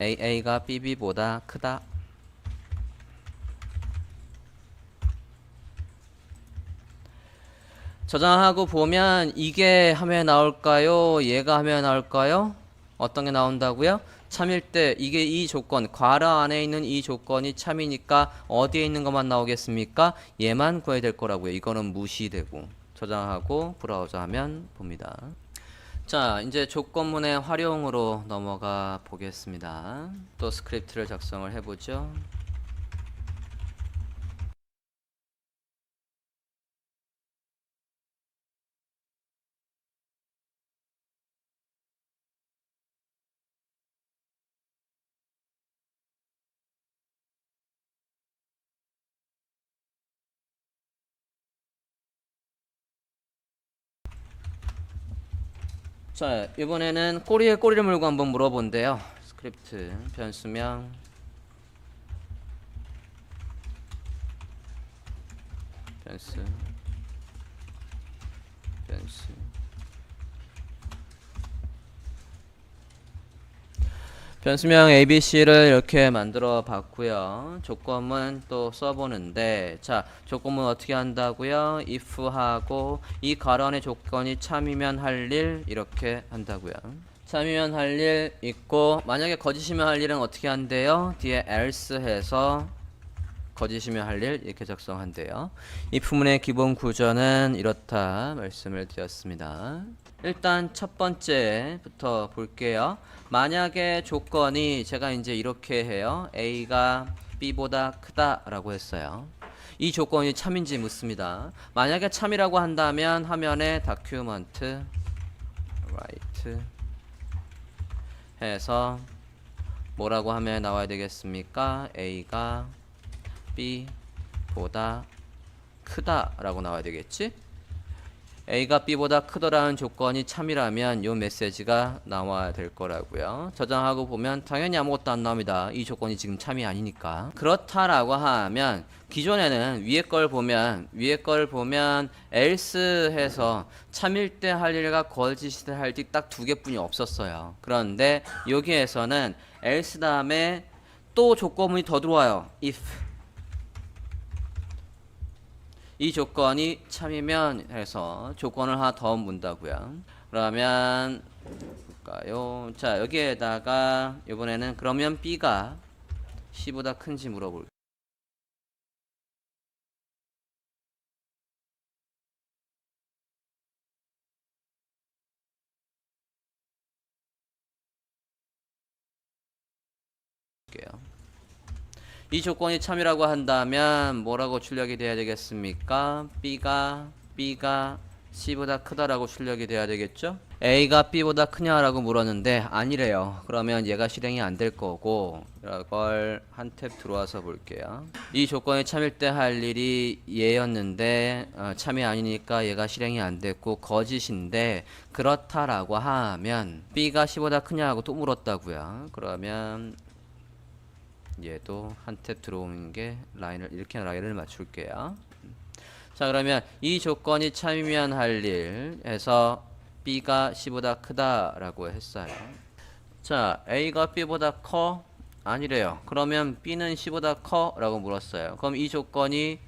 AA가 BB보다 크다. 저장하고 보면 이게 화면에 나올까요? 얘가 화면에 나올까요? 어떤 게 나온다고요? 참일 때 이게 이 조건, 괄호 안에 있는 이 조건이 참이니까 어디에 있는 것만 나오겠습니까? 얘만 구해야 될 거라고요. 이거는 무시되고. 저장하고 브라우저 하면 봅니다. 자, 이제 조건문의 활용으로 넘어가 보겠습니다. 또 스크립트를 작성을 해보죠. 자, 이번에는 꼬리에 꼬리를 물고 한번 물어본대요. 스크립트 변수명 변수 변수 변수명 ABC를 이렇게 만들어 봤고요. 조건문 또 써보는데, 자, 조건문 어떻게 한다고요? if 하고 이 가론의 조건이 참이면 할 일 이렇게 한다고요. 참이면 할 일 있고, 만약에 거짓이면 할 일은 어떻게 한대요? 뒤에 else 해서 거짓이면 할 일 이렇게 작성한대요. if문의 기본 구조는 이렇다 말씀을 드렸습니다. 일단 첫 번째부터 볼게요. 만약에 조건이 제가 이제 이렇게 해요. A가 B보다 크다라고 했어요. 이 조건이 참인지 묻습니다. 만약에 참이라고 한다면 화면에 document write 해서 뭐라고 하면 나와야 되겠습니까? A가 B보다 크다라고 나와야 되겠지? A가 B보다 크더라는 조건이 참이라면 이 메시지가 나와야 될 거라고요. 저장하고 보면 당연히 아무것도 안 나옵니다. 이 조건이 지금 참이 아니니까. 그렇다라고 하면 기존에는 위에 걸 보면 else 해서 참일 때 할 일과 거짓일 때 할 일 딱 두 개뿐이 없었어요. 그런데 여기에서는 else 다음에 또 조건문이 더 들어와요. if 이 조건이 참이면 해서 조건을 하나 더 문다고요. 그러면 볼까요? 자, 여기에다가 이번에는 그러면 B가 C보다 큰지 물어볼게요. 이 조건이 참이라고 한다면 뭐라고 출력이 돼야 되겠습니까? B가 C보다 크다라고 출력이 돼야 되겠죠? A가 B보다 크냐라고 물었는데 아니래요. 그러면 얘가 실행이 안 될 거고 이걸 한 탭 들어와서 볼게요. 이 조건이 참일 때 할 일이 얘였는데 참이 아니니까 얘가 실행이 안 됐고 거짓인데 그렇다라고 하면 B가 C보다 크냐고 또 물었다고요. 그러면 얘도 한 탭 들어오는 게 라인을 이렇게 라인을 맞출게요. 자, 그러면 이 조건이 참이면 할 일에서 B가 C보다 크다라고 했어요. 자, A가 B보다 커? 아니래요. 그러면 B는 C보다 커라고 물었어요. 그럼 이 조건이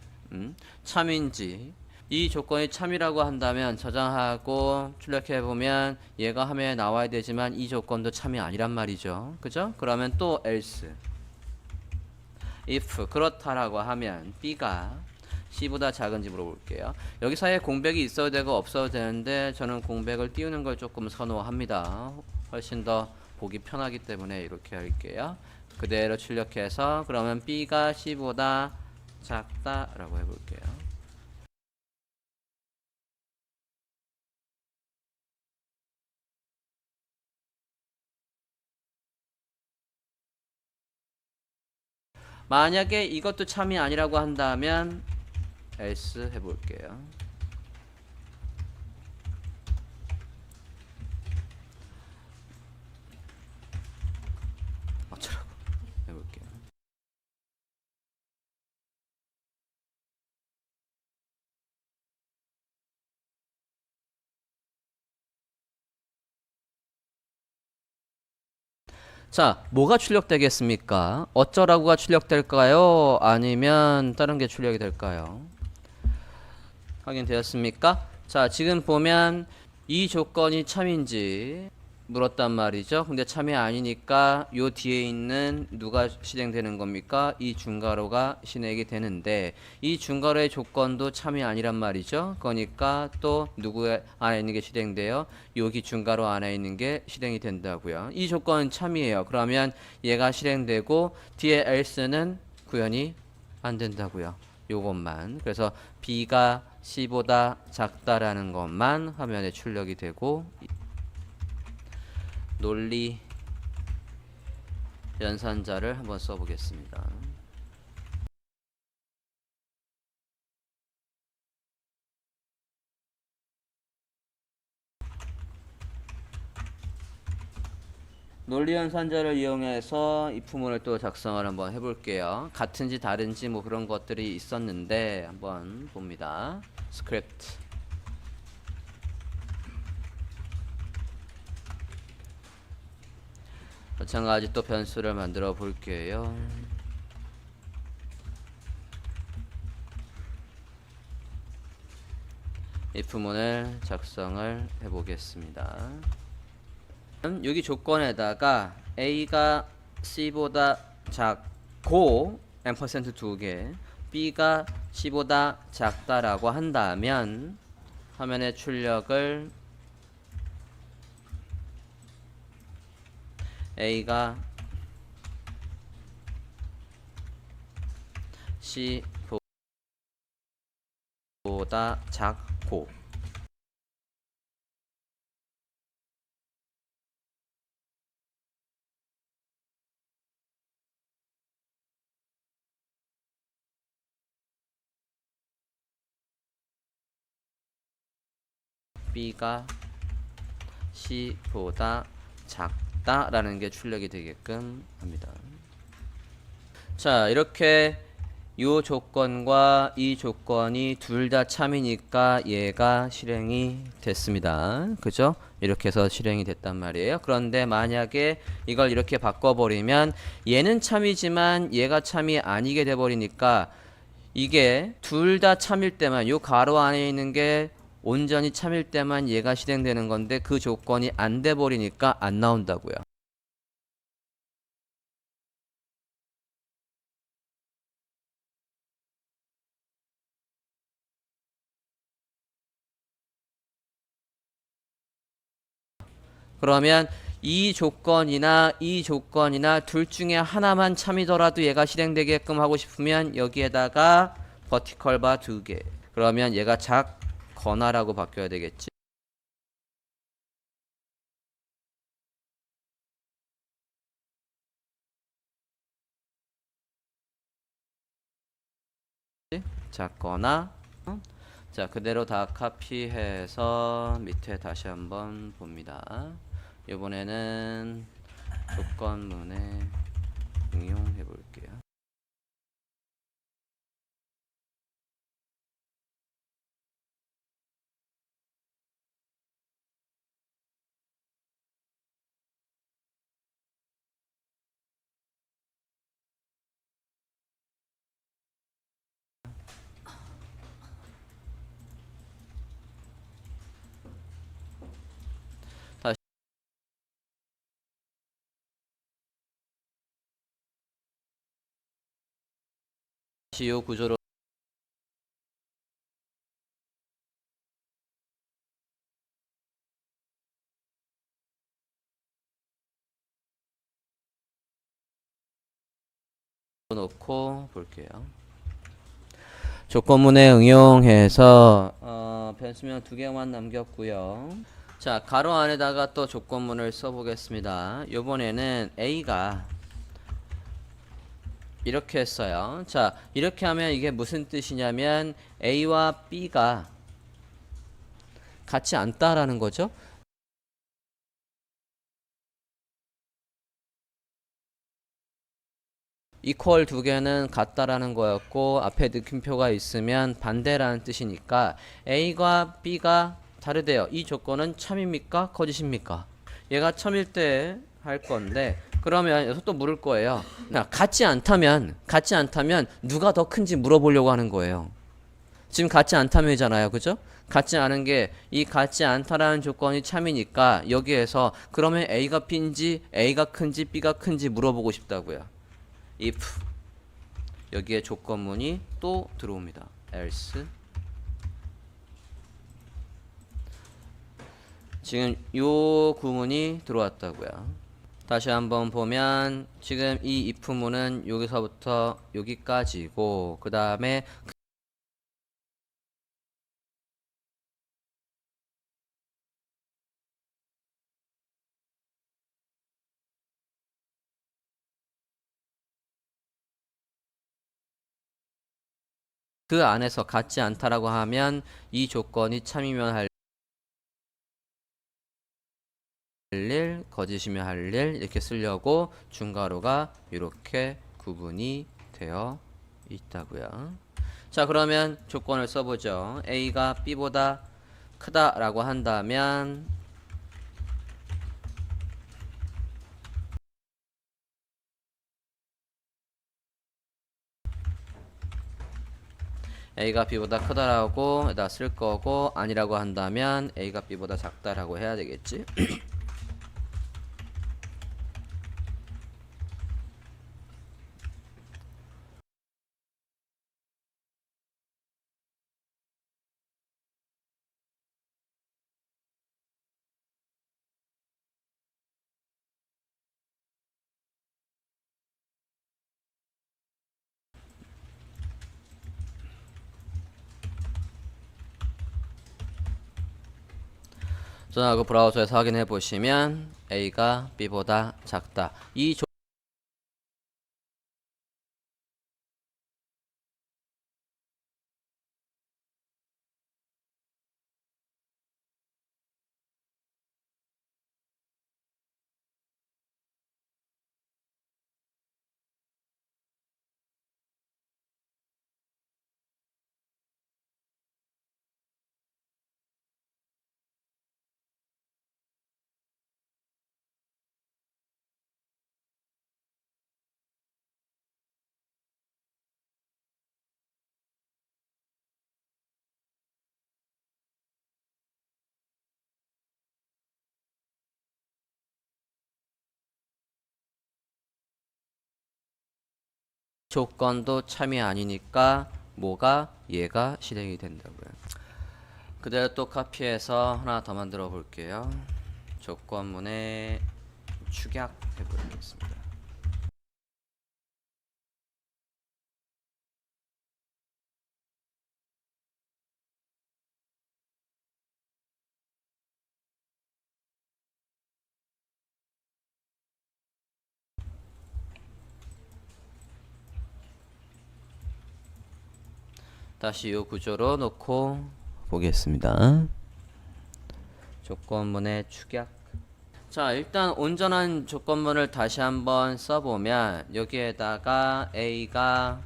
참인지 이 조건이 참이라고 한다면 저장하고 출력해 보면 얘가 화면에 나와야 되지만 이 조건도 참이 아니란 말이죠. 그죠? 그러면 또 else if 그렇다라고 하면 B가 C보다 작은지 물어볼게요. 여기 사이에 공백이 있어도 되고 없어도 되는데 저는 공백을 띄우는 걸 조금 선호합니다. 훨씬 더 보기 편하기 때문에 이렇게 할게요. 그대로 출력해서 그러면 B가 C보다 작다라고 해볼게요. 만약에 이것도 참이 아니라고 한다면 else 해볼게요. 어쩌라고 해볼게요. 자, 뭐가 출력되겠습니까? 어쩌라고가 출력될까요? 아니면 다른 게 출력이 될까요? 확인되었습니까? 자, 지금 보면 이 조건이 참인지 물었단 말이죠. 근데 참이 아니니까 요 뒤에 있는 누가 실행되는 겁니까? 이 중괄호가 실행이 되는데 이 중괄호의 조건도 참이 아니란 말이죠. 그러니까 또 누구 안에 있는 게 실행돼요? 여기 중괄호 안에 있는 게 실행이 된다고요. 이 조건은 참이에요. 그러면 얘가 실행되고 뒤에 else는 구현이 안 된다고요. 요것만. 그래서 b가 c보다 작다라는 것만 화면에 출력이 되고 논리 연산자를 한번 써보겠습니다. 논리 연산자를 이용해서 if문을 또 작성을 한번 해볼게요. 같은지 다른지 뭐 그런 것들이 있었는데 한번 봅니다. 스크립트 마찬가지 또 변수를 만들어 볼게요. if문을 작성을 해보겠습니다. 여기 조건에다가 a가 c보다 작고 앰퍼센트 2개 b가 c보다 작다라고 한다면 화면의 출력을 a가 c보다 작고 b가 c보다 작다라는 게 출력이 되게끔 합니다. 자, 이렇게 이 조건과 이 조건이 둘 다 참이니까 얘가 실행이 됐습니다. 그죠? 이렇게 해서 실행이 됐단 말이에요. 그런데 만약에 이걸 이렇게 바꿔버리면 얘는 참이지만 얘가 참이 아니게 돼버리니까 이게 둘 다 참일 때만 요 가로 안에 있는 게 온전히 참일 때만 얘가 실행되는 건데 그 조건이 안 돼 버리니까 안 나온다고요. 그러면 이 조건이나 이 조건이나 둘 중에 하나만 참이더라도 얘가 실행되게끔 하고 싶으면 여기에다가 버티컬 바 2개. 그러면 얘가 작거나라고 바뀌어야 되겠지. 작거나 자, 그대로 다 카피해서 밑에 다시 한번 봅니다. 이번에는 조건문에 응용해 볼게요. 다시 이 구조로 놓고 볼게요. 조건문에 응용해서 변수명 2개만 남겼고요. 자, 가로 안에다가 또 조건문을 써보겠습니다. 이번에는 A가 이렇게 했어요. 자, 이렇게 하면 이게 무슨 뜻이냐면 A와 B가 같지 않다라는 거죠. 이퀄 두 개는 같다라는 거였고 앞에 느낌표가 있으면 반대라는 뜻이니까 A과 B가 다르대요. 이 조건은 참입니까? 거짓입니까? 얘가 참일 때 할 건데 그러면 여기서 또 물을 거예요. 같지 않다면 누가 더 큰지 물어보려고 하는 거예요. 지금 같지 않다면이잖아요. 그죠? 같지 않은 게 이 같지 않다라는 조건이 참이니까 여기에서 그러면 A가 B인지 A가 큰지 B가 큰지 물어보고 싶다고요. if 여기에 조건문이 또 들어옵니다. else 지금 요 구문이 들어왔다고요. 다시 한번 보면 지금 이 if문은 여기서부터 여기까지고 그 다음에 그 안에서 같지 않다라고 하면 이 조건이 참이면 할 일, 거짓이면 할 일 이렇게 쓰려고 중괄호가 이렇게 구분이 되어 있다고요. 자, 그러면 조건을 써보죠. A가 B보다 크다라고 한다면 A가 B보다 크다라고 에다 쓸 거고 아니라고 한다면 A가 B보다 작다라고 해야 되겠지. 전화하고 브라우저에서 확인해 보시면 A가 B보다 작다. 이 조건도 참이 아니니까 뭐가 얘가 실행이 된다고요. 그대로 또 카피해서 하나 더 만들어 볼게요. 조건문에 축약해 보겠습니다. 다시 이 구조로 놓고 보겠습니다. 조건문의 축약. 자, 일단 온전한 조건문을 다시 한번 써보면 여기에다가 A가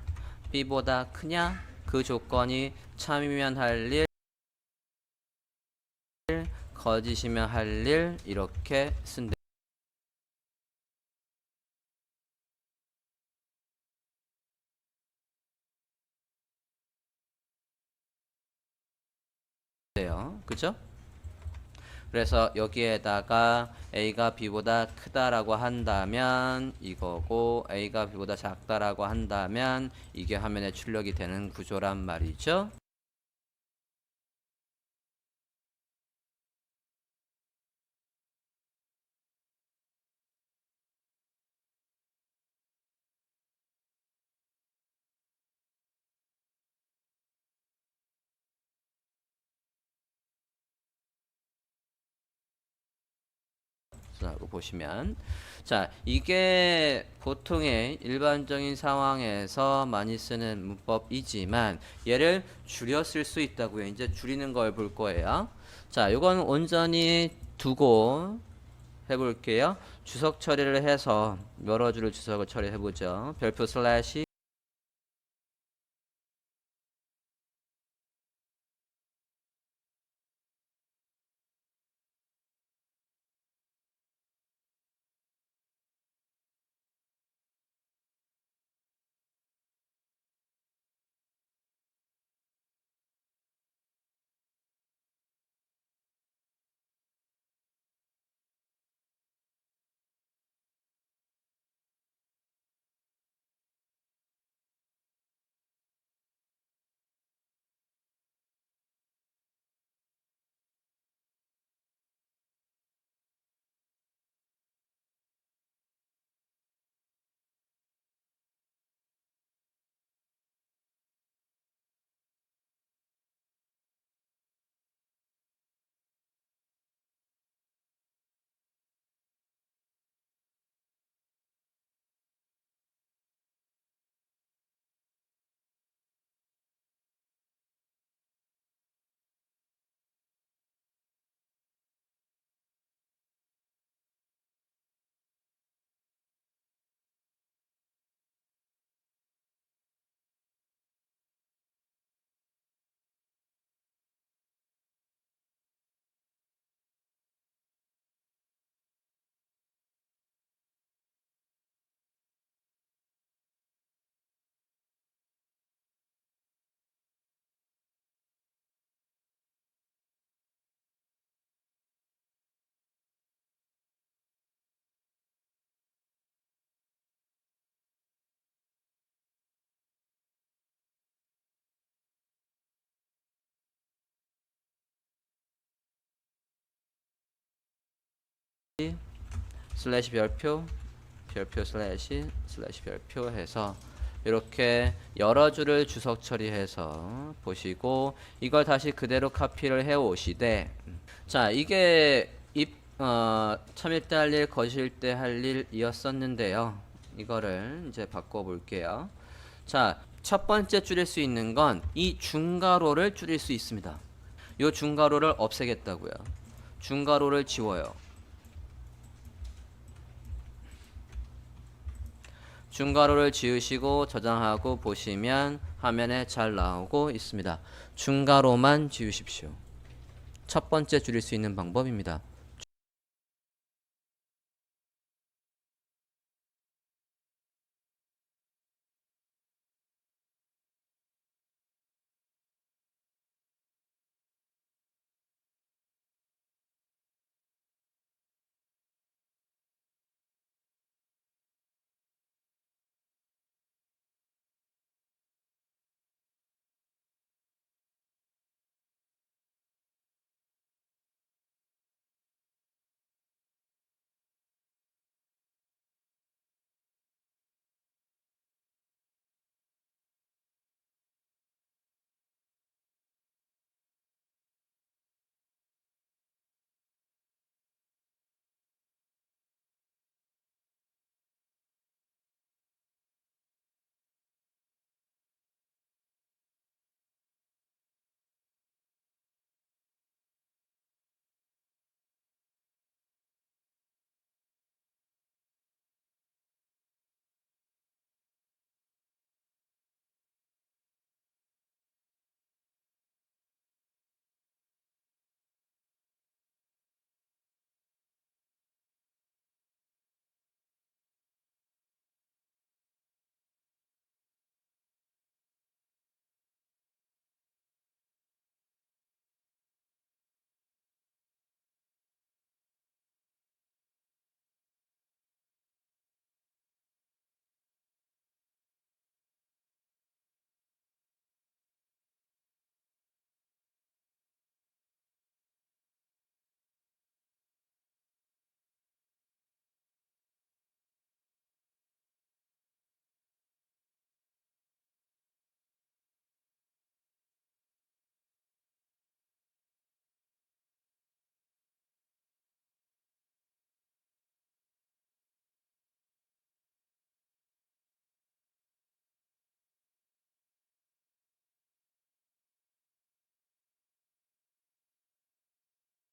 B보다 크냐? 그 조건이 참이면 할 일, 거짓이면 할 일 이렇게 쓴대요. 그죠? 그래서 여기에다가 A가 B보다 크다라고 한다면 이거고 A가 B보다 작다라고 한다면 이게 화면에 출력이 되는 구조란 말이죠. 라고 보시면 자 이게 보통의 일반적인 상황에서 많이 쓰는 문법이지만 얘를 줄여 쓸 수 있다고요. 이제 줄이는 걸 볼 거예요. 자 이건 온전히 두고 해볼게요. 주석 처리를 해서 여러 줄을 주석을 처리해 보죠. 별표 슬래시 슬래시 별표 별표 슬래시 별표 해서 이렇게 여러 줄을 주석 처리해서 보시고 이걸 다시 그대로 카피를 해 오시되 자 이게 참일 때 할 일 거실 때 할 일이었었는데요. 이거를 이제 바꿔 볼게요. 자, 첫 번째 줄일 수 있는 건 이 중괄호를 줄일 수 있습니다. 이 중괄호를 없애겠다고요. 중괄호를 지워요. 중괄호를 지우시고 저장하고 보시면 화면에 잘 나오고 있습니다. 중괄호만 지우십시오. 첫 번째 줄일 수 있는 방법입니다.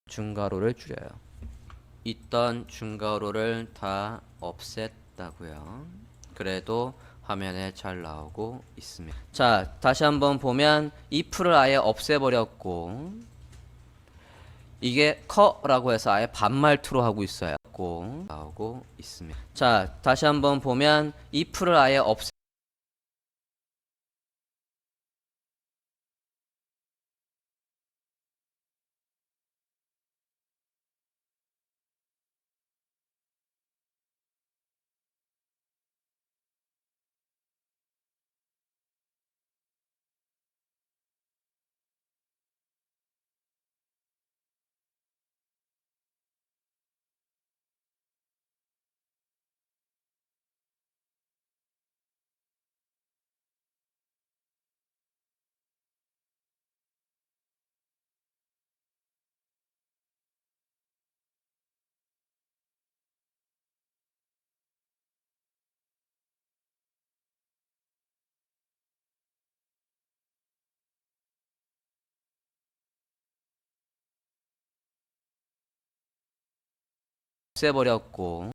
중괄호를 줄여요. 있던 중괄호를 다 없앴다고요. 그래도 화면에 잘 나오고 있습니다. 자, 다시 한번 보면 if를 아예 없애버렸고 이게 커라고 해서 아예 반말투로 하고 있어요. 나오고 있습니다. 자, 다시 한번 보면 if를 아예 없애 없애버렸고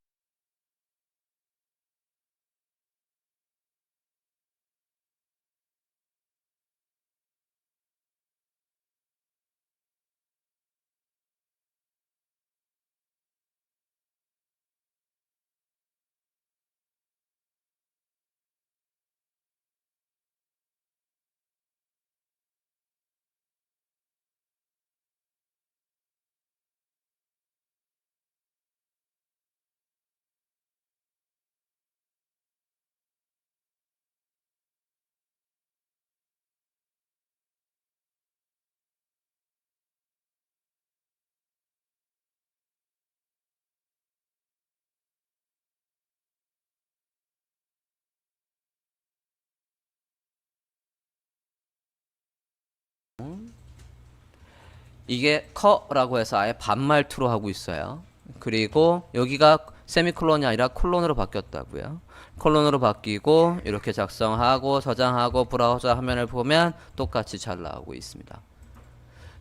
이게 커라고 해서 아예 반말투로 하고 있어요. 그리고 여기가 세미콜론이 아니라 콜론으로 바뀌었다고요. 콜론으로 바뀌고 이렇게 작성하고 저장하고 브라우저 화면을 보면 똑같이 잘 나오고 있습니다.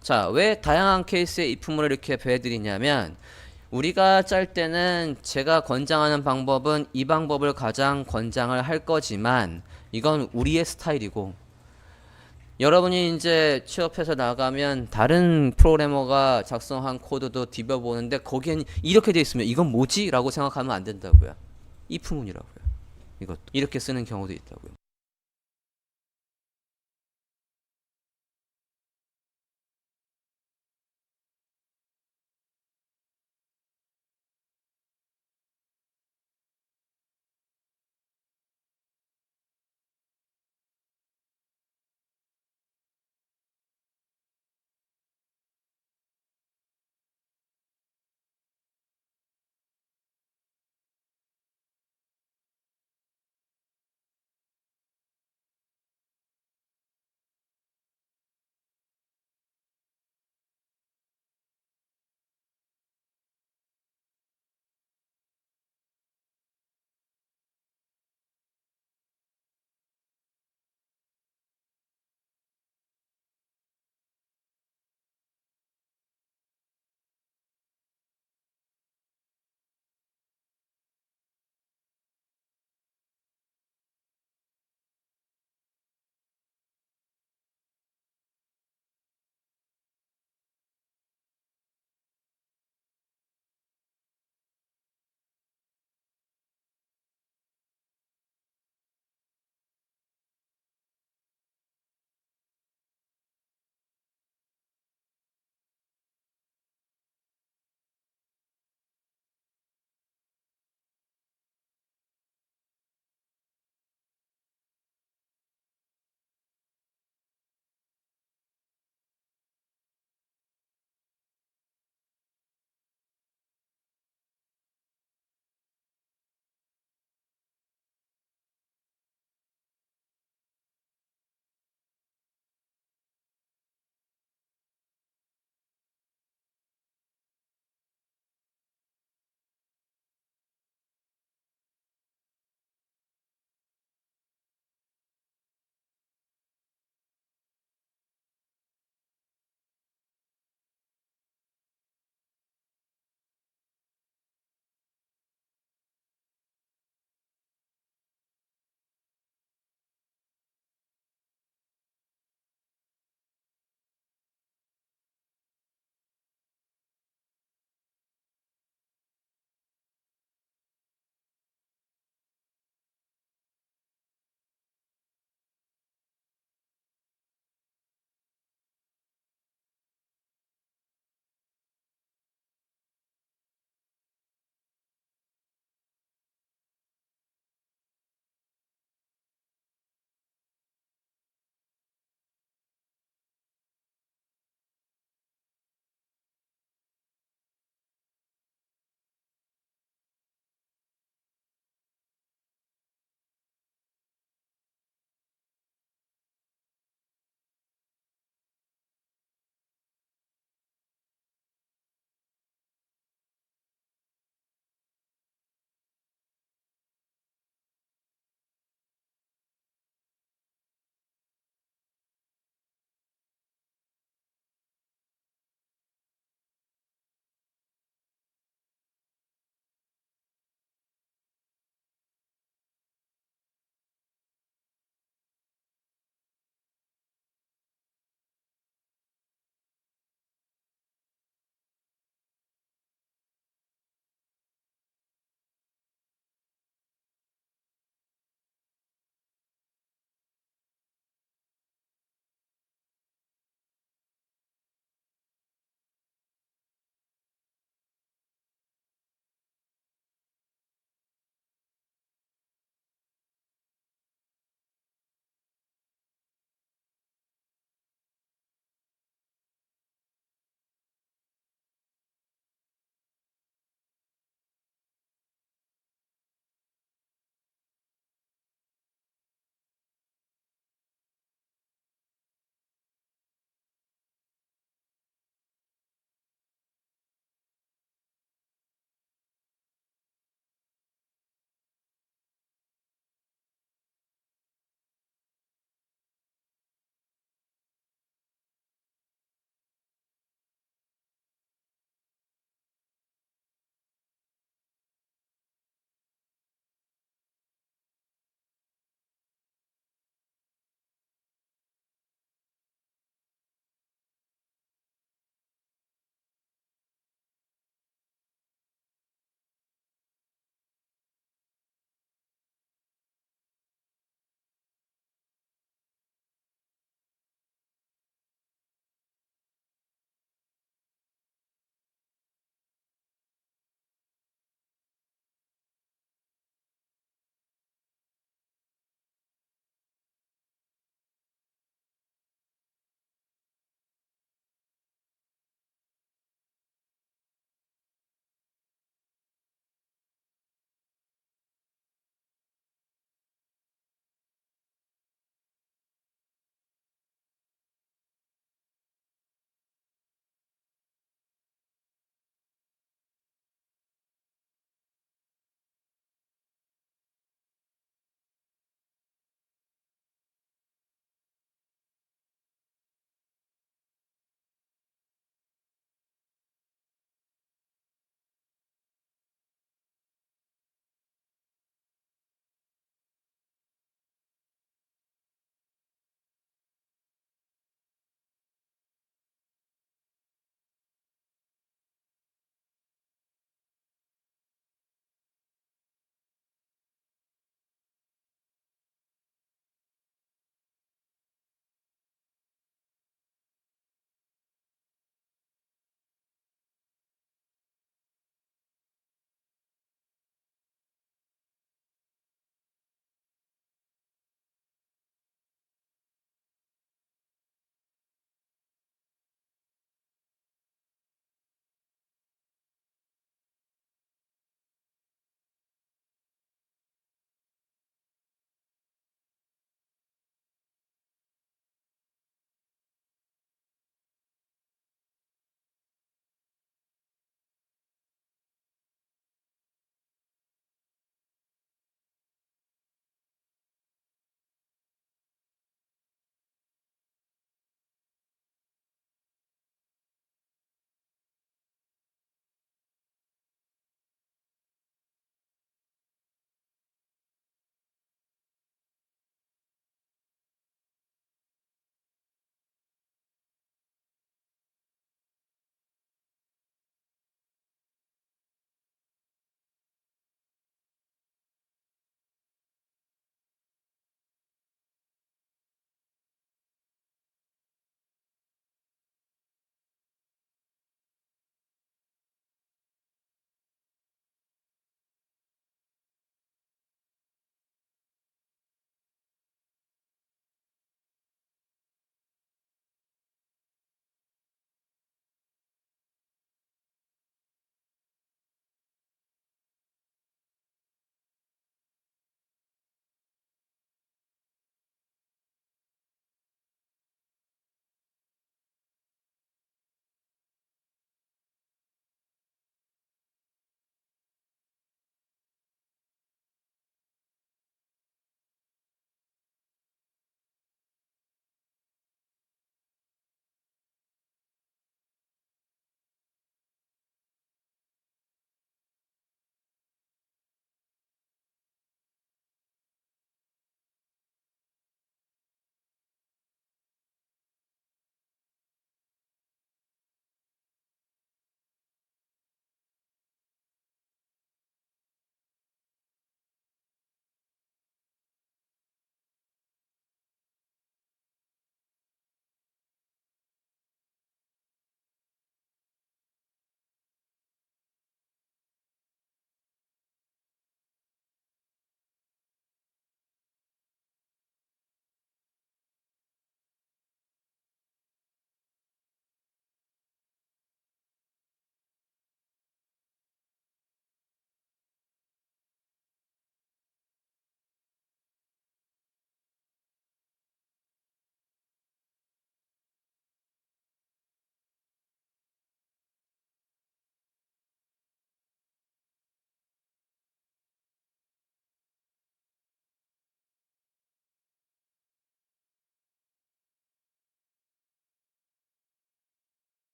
자, 왜 다양한 케이스의 if문을 이렇게 배워드리냐면 우리가 짤 때는 제가 권장하는 방법은 이 방법을 가장 권장을 할 거지만 이건 우리의 스타일이고 여러분이 이제 취업해서 나가면 다른 프로그래머가 작성한 코드도 뒤벼보는데 거기엔 이렇게 돼 있으면 이건 뭐지? 라고 생각하면 안 된다고요. if문이라고요. 이것도 이렇게 쓰는 경우도 있다고요.